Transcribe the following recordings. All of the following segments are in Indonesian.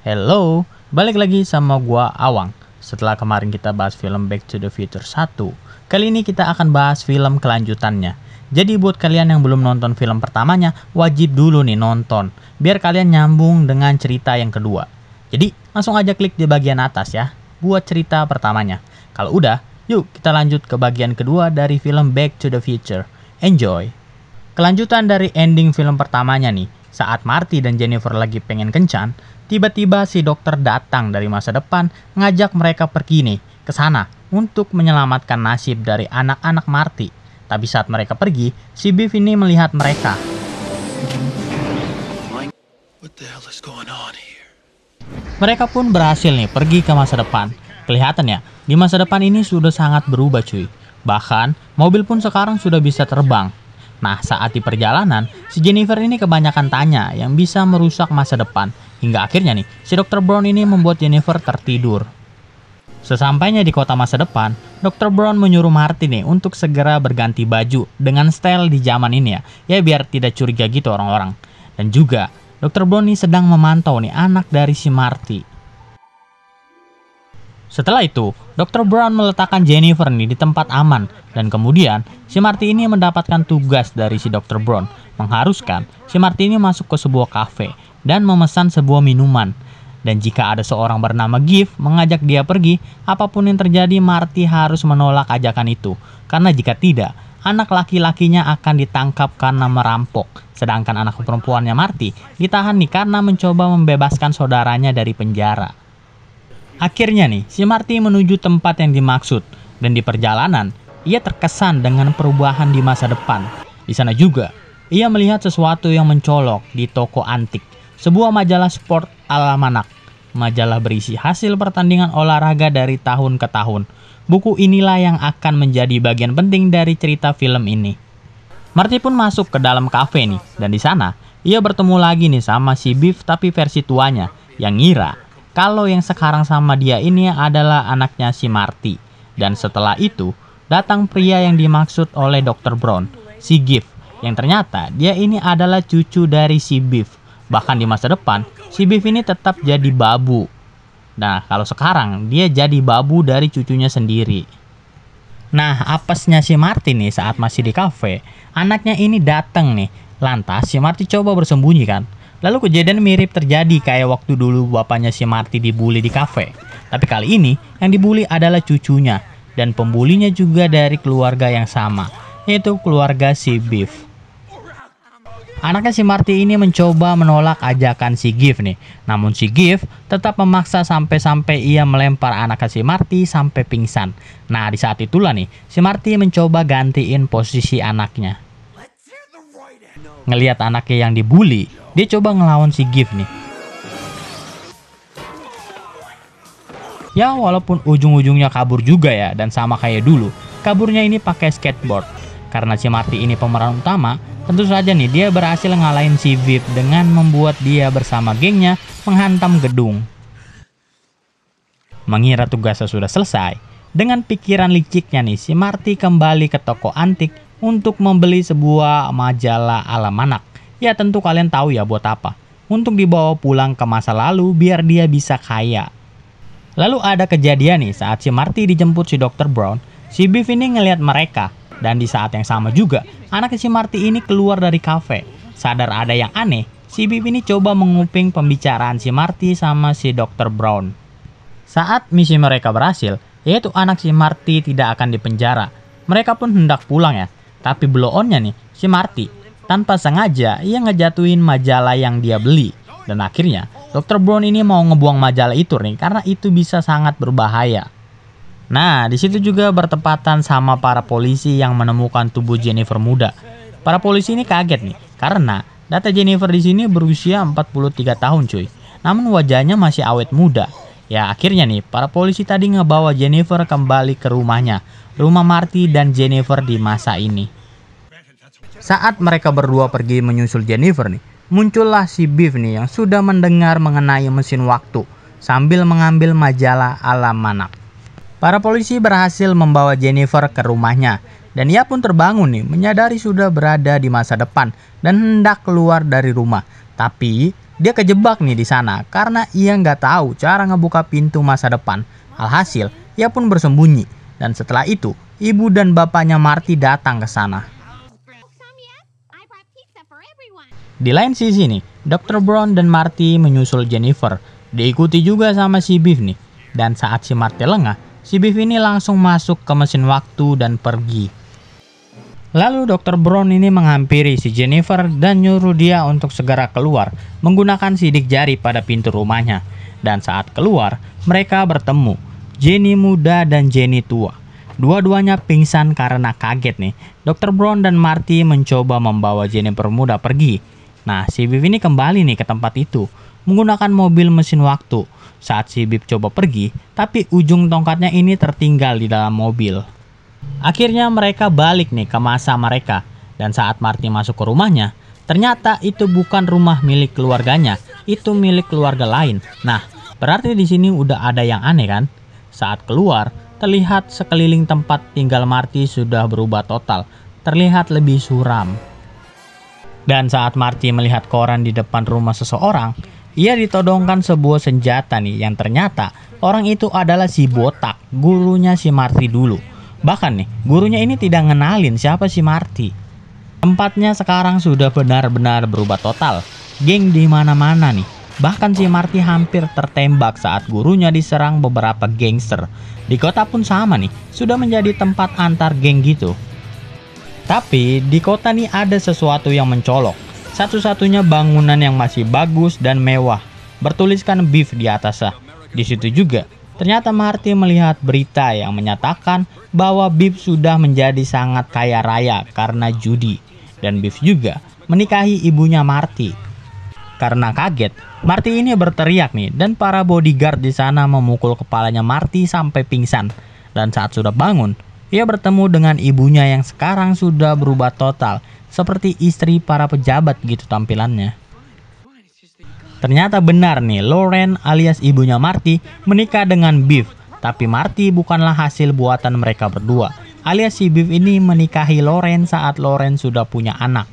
Hello, balik lagi sama gua Awang. Setelah kemarin kita bahas film Back to the Future 1, kali ini kita akan bahas film kelanjutannya. Jadi buat kalian yang belum nonton film pertamanya, wajib dulu nih nonton, biar kalian nyambung dengan cerita yang kedua. Jadi langsung aja klik di bagian atas ya, buat cerita pertamanya. Kalau udah, yuk kita lanjut ke bagian kedua dari film Back to the Future. Enjoy! Kelanjutan dari ending film pertamanya nih, saat Marty dan Jennifer lagi pengen kencan, tiba-tiba si dokter datang dari masa depan ngajak mereka pergi nih ke sana untuk menyelamatkan nasib dari anak-anak Marty. Tapi saat mereka pergi, si Biff ini melihat mereka. What the hell is going on here? Mereka pun berhasil nih pergi ke masa depan. Kelihatannya di masa depan ini sudah sangat berubah cuy. Bahkan mobil pun sekarang sudah bisa terbang. Nah, saat di perjalanan, si Jennifer ini kebanyakan tanya yang bisa merusak masa depan. Hingga akhirnya nih, si Dr. Brown ini membuat Jennifer tertidur. Sesampainya di kota masa depan, Dr. Brown menyuruh Marty nih untuk segera berganti baju dengan style di zaman ini ya. Ya biar tidak curiga gitu orang-orang. Dan juga, Dr. Brown ini sedang memantau nih anak dari si Marty. Setelah itu, Dr. Brown meletakkan Jennifer nih di tempat aman dan kemudian si Marty ini mendapatkan tugas dari si Dr. Brown mengharuskan si Marty ini masuk ke sebuah kafe dan memesan sebuah minuman. Dan jika ada seorang bernama Giff mengajak dia pergi, apapun yang terjadi Marty harus menolak ajakan itu. Karena jika tidak, anak laki-lakinya akan ditangkap karena merampok. Sedangkan anak perempuannya Marty ditahan nih karena mencoba membebaskan saudaranya dari penjara. Akhirnya nih, si Marty menuju tempat yang dimaksud dan di perjalanan ia terkesan dengan perubahan di masa depan. Di sana juga, ia melihat sesuatu yang mencolok di toko antik, sebuah majalah sport almanac. Majalah berisi hasil pertandingan olahraga dari tahun ke tahun. Buku inilah yang akan menjadi bagian penting dari cerita film ini. Marty pun masuk ke dalam kafe nih, dan di sana ia bertemu lagi nih sama si Biff tapi versi tuanya yang ngira kalau yang sekarang sama dia ini adalah anaknya si Marty. Dan setelah itu, datang pria yang dimaksud oleh Dr. Brown, si Giff, yang ternyata dia ini adalah cucu dari si Biff. Bahkan di masa depan, si Biff ini tetap jadi babu. Nah, kalau sekarang, dia jadi babu dari cucunya sendiri. Nah, apesnya si Marty nih saat masih di kafe, anaknya ini datang nih. Lantas, si Marty coba bersembunyi kan. Lalu kejadian mirip terjadi kayak waktu dulu bapaknya si Marty dibully di kafe. Tapi kali ini yang dibully adalah cucunya. Dan pembulinya juga dari keluarga yang sama, yaitu keluarga si Biff. Anaknya si Marty ini mencoba menolak ajakan si Giff nih. Namun si Giff tetap memaksa sampai-sampai ia melempar anaknya si Marty sampai pingsan. Nah di saat itulah nih, si Marty mencoba gantiin posisi anaknya. Ngelihat anaknya yang dibully, dia coba ngelawan si Giff nih. Ya walaupun ujung-ujungnya kabur juga ya, dan sama kayak dulu, kaburnya ini pakai skateboard. Karena si Marty ini pemeran utama, tentu saja nih dia berhasil ngalahin si Biff dengan membuat dia bersama gengnya menghantam gedung. Mengira tugasnya sudah selesai, dengan pikiran liciknya nih si Marty kembali ke toko antik untuk membeli sebuah majalah almanac. Ya tentu kalian tahu ya buat apa. Untuk dibawa pulang ke masa lalu biar dia bisa kaya. Lalu ada kejadian nih saat si Marty dijemput si Dr. Brown, si Biff ini ngelihat mereka. Dan di saat yang sama juga, anak si Marty ini keluar dari kafe. Sadar ada yang aneh, si Biff ini coba menguping pembicaraan si Marty sama si Dr. Brown. Saat misi mereka berhasil, yaitu anak si Marty tidak akan dipenjara. Mereka pun hendak pulang ya. Tapi blow-onnya nih, si Marty tanpa sengaja ia ngejatuhin majalah yang dia beli. Dan akhirnya Dr. Brown ini mau ngebuang majalah itu nih karena itu bisa sangat berbahaya. Nah, di situ juga bertepatan sama para polisi yang menemukan tubuh Jennifer muda. Para polisi ini kaget nih karena data Jennifer di sini berusia 43 tahun cuy. Namun wajahnya masih awet muda. Ya akhirnya nih para polisi tadi ngebawa Jennifer kembali ke rumahnya. Rumah Marty dan Jennifer di masa ini. Saat mereka berdua pergi menyusul Jennifer nih, muncullah si Biff nih yang sudah mendengar mengenai mesin waktu sambil mengambil majalah almanac. Para polisi berhasil membawa Jennifer ke rumahnya dan ia pun terbangun nih menyadari sudah berada di masa depan dan hendak keluar dari rumah. Tapi Dia kejebak nih di sana karena ia nggak tahu cara ngebuka pintu masa depan. Alhasil, ia pun bersembunyi. Dan setelah itu, ibu dan bapaknya Marty datang ke sana. Di lain sisi nih, Dr. Brown dan Marty menyusul Jennifer. Diikuti juga sama si Biff nih. Dan saat si Marty lengah, si Biff ini langsung masuk ke mesin waktu dan pergi. Lalu Dr. Brown ini menghampiri si Jennifer dan nyuruh dia untuk segera keluar menggunakan sidik jari pada pintu rumahnya. Dan saat keluar, mereka bertemu, Jenny muda dan Jenny tua. Dua-duanya pingsan karena kaget nih. Dr. Brown dan Marty mencoba membawa Jennifer muda pergi. Nah, si Biff ini kembali nih ke tempat itu menggunakan mobil mesin waktu. Saat si Biff coba pergi, tapi ujung tongkatnya ini tertinggal di dalam mobil. Akhirnya mereka balik nih ke masa mereka. Dan saat Marty masuk ke rumahnya, ternyata itu bukan rumah milik keluarganya, itu milik keluarga lain. Nah, berarti di sini udah ada yang aneh kan? Saat keluar, terlihat sekeliling tempat tinggal Marty sudah berubah total, terlihat lebih suram. Dan saat Marty melihat koran di depan rumah seseorang, ia ditodongkan sebuah senjata nih yang ternyata orang itu adalah si botak, gurunya si Marty dulu. Bahkan nih, gurunya ini tidak ngenalin siapa si Marty. Tempatnya sekarang sudah benar-benar berubah total. Geng di mana-mana nih. Bahkan si Marty hampir tertembak saat gurunya diserang beberapa gangster. Di kota pun sama nih, sudah menjadi tempat antar geng gitu. Tapi di kota nih ada sesuatu yang mencolok. Satu-satunya bangunan yang masih bagus dan mewah, bertuliskan Biff di atasnya. Di situ juga ternyata Marty melihat berita yang menyatakan bahwa Biff sudah menjadi sangat kaya raya karena judi. Dan Biff juga menikahi ibunya Marty. Karena kaget, Marty ini berteriak nih dan para bodyguard di sana memukul kepalanya Marty sampai pingsan. Dan saat sudah bangun, ia bertemu dengan ibunya yang sekarang sudah berubah total, seperti istri para pejabat gitu tampilannya. Ternyata benar nih, Lauren alias ibunya Marty menikah dengan Biff. Tapi Marty bukanlah hasil buatan mereka berdua, alias si Biff ini menikahi Lauren saat Lauren sudah punya anak.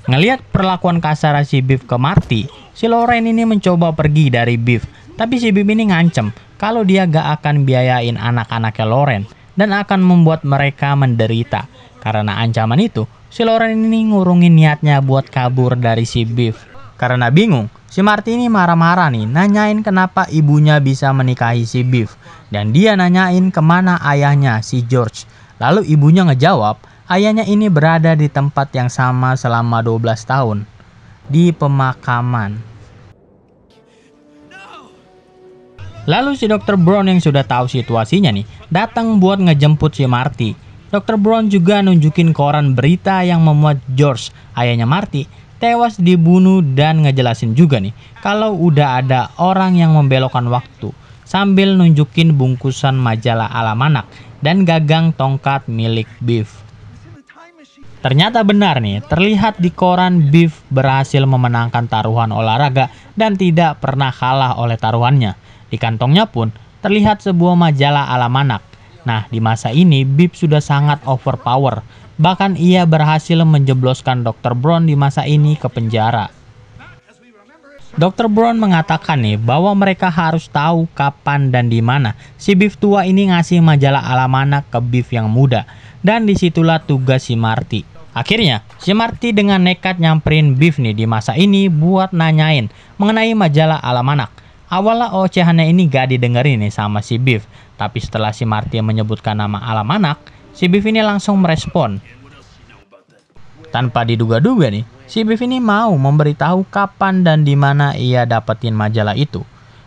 Ngelihat perlakuan kasar si Biff ke Marty, si Lauren ini mencoba pergi dari Biff. Tapi si Biff ini ngancem kalau dia gak akan biayain anak-anaknya Lauren dan akan membuat mereka menderita. Karena ancaman itu, si Lauren ini ngurungin niatnya buat kabur dari si Biff. Karena bingung, si Marty ini marah-marah nih, nanyain kenapa ibunya bisa menikahi si Biff. Dan dia nanyain kemana ayahnya, si George. Lalu ibunya ngejawab, ayahnya ini berada di tempat yang sama selama 12 tahun. Di pemakaman. Lalu si Dr. Brown yang sudah tahu situasinya nih, datang buat ngejemput si Marty. Dr. Brown juga nunjukin koran berita yang memuat George, ayahnya Marty, tewas dibunuh dan ngejelasin juga nih kalau udah ada orang yang membelokkan waktu sambil nunjukin bungkusan majalah alamanak dan gagang tongkat milik Biff. Ternyata benar nih, terlihat di koran Biff berhasil memenangkan taruhan olahraga dan tidak pernah kalah oleh taruhannya. Di kantongnya pun terlihat sebuah majalah alamanak. Nah, di masa ini Biff sudah sangat overpower. Bahkan ia berhasil menjebloskan Dr. Brown di masa ini ke penjara. Dr. Brown mengatakan nih bahwa mereka harus tahu kapan dan di mana si Biff tua ini ngasih majalah alamanak ke Biff yang muda. Dan disitulah tugas si Marty. Akhirnya, si Marty dengan nekat nyamperin Biff nih di masa ini buat nanyain mengenai majalah alamanak. Awalnya ocehannya ini gak didengerin nih sama si Biff. Tapi setelah si Marty menyebutkan nama alamanak, si Biff ini langsung merespon. Tanpa diduga-duga nih, si Biff ini mau memberitahu kapan dan di mana ia dapetin majalah itu.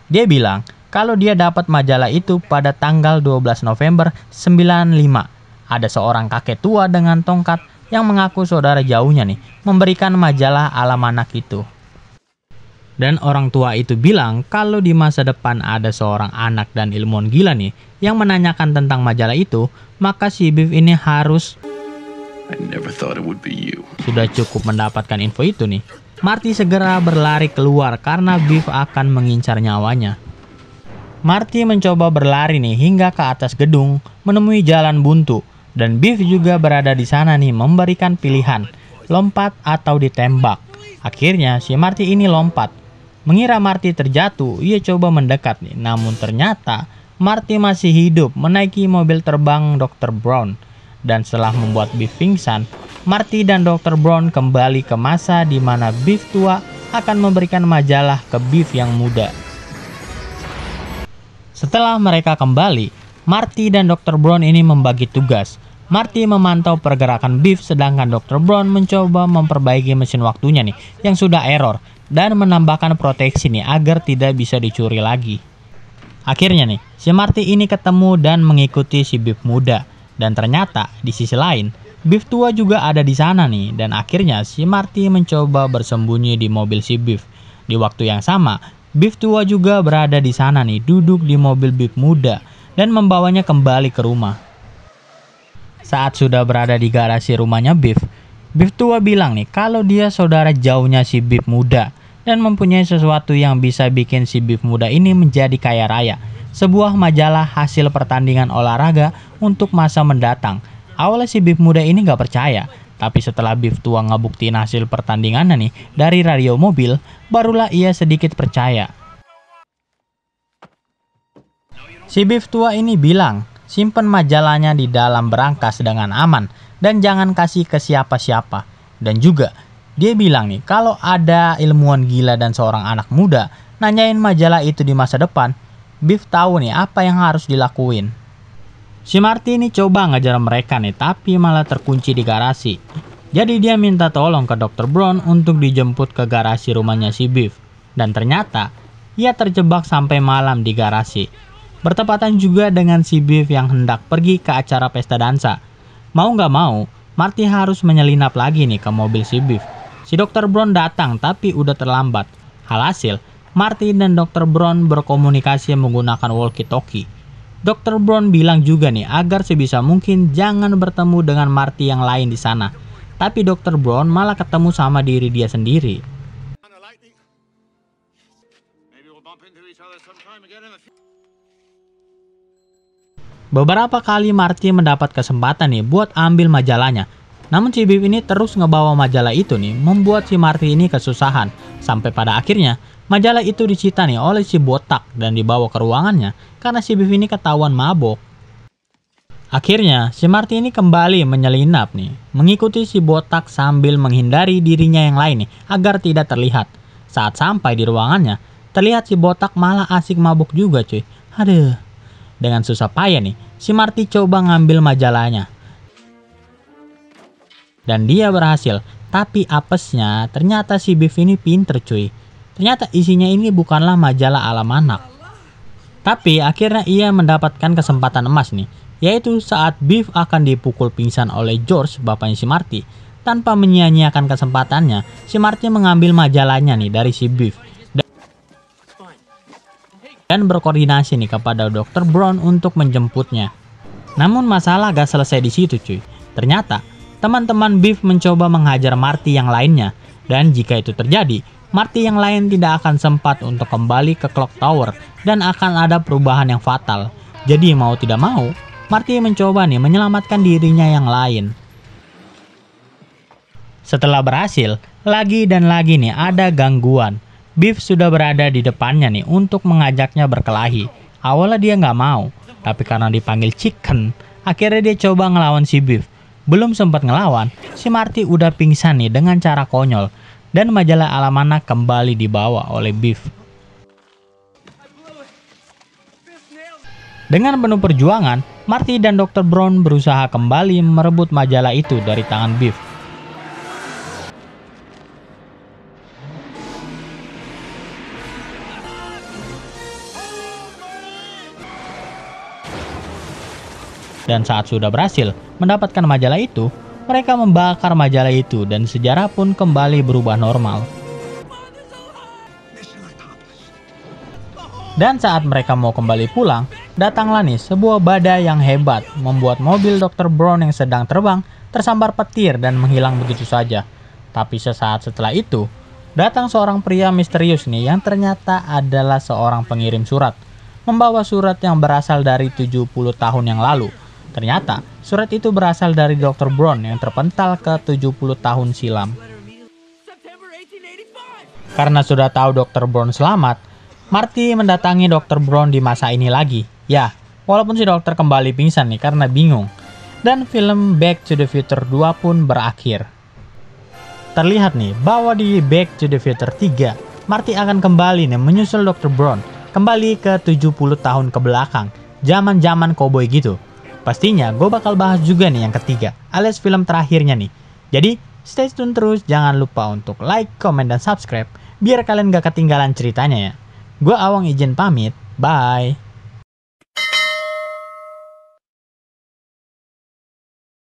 Dia bilang kalau dia dapat majalah itu pada tanggal 12 November 95. Ada seorang kakek tua dengan tongkat yang mengaku saudara jauhnya nih memberikan majalah alamanak itu. Dan orang tua itu bilang kalau di masa depan ada seorang anak dan ilmuwan gila nih yang menanyakan tentang majalah itu, maka si Biff ini harus sudah cukup mendapatkan info itu nih. Marty segera berlari keluar karena Biff akan mengincar nyawanya. Marty mencoba berlari nih hingga ke atas gedung menemui jalan buntu. Dan Biff juga berada di sana nih memberikan pilihan, lompat atau ditembak. Akhirnya si Marty ini lompat. Mengira Marty terjatuh, ia coba mendekat nih. Namun ternyata Marty masih hidup menaiki mobil terbang Dr. Brown. Dan setelah membuat Biff pingsan, Marty dan Dr. Brown kembali ke masa di mana Biff tua akan memberikan majalah ke Biff yang muda. Setelah mereka kembali, Marty dan Dr. Brown ini membagi tugas. Marty memantau pergerakan Biff, sedangkan Dr. Brown mencoba memperbaiki mesin waktunya nih yang sudah error dan menambahkan proteksi nih agar tidak bisa dicuri lagi. Akhirnya nih, si Marty ini ketemu dan mengikuti si Biff muda. Dan ternyata di sisi lain, Biff tua juga ada di sana nih. Dan akhirnya si Marty mencoba bersembunyi di mobil si Biff. Di waktu yang sama, Biff tua juga berada di sana nih, duduk di mobil Biff muda dan membawanya kembali ke rumah. Saat sudah berada di garasi rumahnya Biff, Biff tua bilang nih kalau dia saudara jauhnya si Biff muda dan mempunyai sesuatu yang bisa bikin si Biff muda ini menjadi kaya raya. Sebuah majalah hasil pertandingan olahraga untuk masa mendatang. Awalnya si Biff muda ini gak percaya, tapi setelah Biff tua ngebuktiin hasil pertandingannya nih dari radio mobil, barulah ia sedikit percaya. Si Biff tua ini bilang, simpen majalahnya di dalam berangkas dengan aman dan jangan kasih ke siapa-siapa. Dan juga dia bilang nih kalau ada ilmuwan gila dan seorang anak muda nanyain majalah itu di masa depan, Biff tahu nih apa yang harus dilakuin. Si Marty ini coba ngajar mereka nih, tapi malah terkunci di garasi. Jadi dia minta tolong ke Dr. Brown untuk dijemput ke garasi rumahnya si Biff. Dan ternyata ia terjebak sampai malam di garasi. Bertepatan juga dengan si Biff yang hendak pergi ke acara pesta dansa. Mau gak mau, Marty harus menyelinap lagi nih ke mobil si Biff. Si Dr. Brown datang tapi udah terlambat. Alhasil, Marty dan Dr. Brown berkomunikasi menggunakan walkie-talkie. Dr. Brown bilang juga nih agar sebisa mungkin jangan bertemu dengan Marty yang lain di sana. Tapi Dr. Brown malah ketemu sama diri dia sendiri. Beberapa kali Marty mendapat kesempatan nih buat ambil majalahnya. Namun si Biff ini terus ngebawa majalah itu nih, membuat si Marty ini kesusahan. Sampai pada akhirnya, majalah itu disita nih oleh si botak dan dibawa ke ruangannya karena si Biff ini ketahuan mabok. Akhirnya, si Marty ini kembali menyelinap nih, mengikuti si botak sambil menghindari dirinya yang lain nih, agar tidak terlihat. Saat sampai di ruangannya, terlihat si botak malah asik mabok juga cuy. Aduh. Dengan susah payah nih, si Marty coba ngambil majalahnya. Dan dia berhasil, tapi apesnya ternyata si Biff ini pinter cuy. Ternyata isinya ini bukanlah majalah alam anak. Tapi akhirnya ia mendapatkan kesempatan emas nih, yaitu saat Biff akan dipukul pingsan oleh George, bapaknya si Marty. Tanpa menyia-nyiakan kesempatannya, si Marty mengambil majalahnya nih dari si Biff. Dan berkoordinasi nih kepada Dr. Brown untuk menjemputnya. Namun masalah gak selesai di situ cuy. Ternyata teman-teman Biff mencoba menghajar Marty yang lainnya. Dan jika itu terjadi, Marty yang lain tidak akan sempat untuk kembali ke Clock Tower dan akan ada perubahan yang fatal. Jadi mau tidak mau, Marty mencoba nih menyelamatkan dirinya yang lain. Setelah berhasil, lagi dan lagi nih ada gangguan. Biff sudah berada di depannya nih untuk mengajaknya berkelahi. Awalnya dia nggak mau, tapi karena dipanggil Chicken, akhirnya dia coba ngelawan si Biff. Belum sempat ngelawan, si Marty udah pingsan nih dengan cara konyol. Dan majalah alam anak kembali dibawa oleh Biff. Dengan penuh perjuangan, Marty dan Dr. Brown berusaha kembali merebut majalah itu dari tangan Biff. Dan saat sudah berhasil mendapatkan majalah itu, mereka membakar majalah itu dan sejarah pun kembali berubah normal. Dan saat mereka mau kembali pulang, datanglah nih sebuah badai yang hebat membuat mobil Dr. Brown yang sedang terbang tersambar petir dan menghilang begitu saja. Tapi sesaat setelah itu, datang seorang pria misterius nih yang ternyata adalah seorang pengirim surat. Membawa surat yang berasal dari 70 tahun yang lalu. Ternyata surat itu berasal dari Dr. Brown yang terpental ke 70 tahun silam. Karena sudah tahu Dr. Brown selamat, Marty mendatangi Dr. Brown di masa ini lagi. Ya, walaupun si dokter kembali pingsan nih karena bingung. Dan film Back to the Future 2 pun berakhir. Terlihat nih bahwa di Back to the Future 3, Marty akan kembali nih menyusul Dr. Brown kembali ke 70 tahun ke belakang, zaman-zaman koboi gitu. Pastinya gue bakal bahas juga nih yang ketiga, alias film terakhirnya nih. Jadi stay tune terus, jangan lupa untuk like, comment, dan subscribe biar kalian gak ketinggalan ceritanya ya. Gue Awang izin pamit, bye.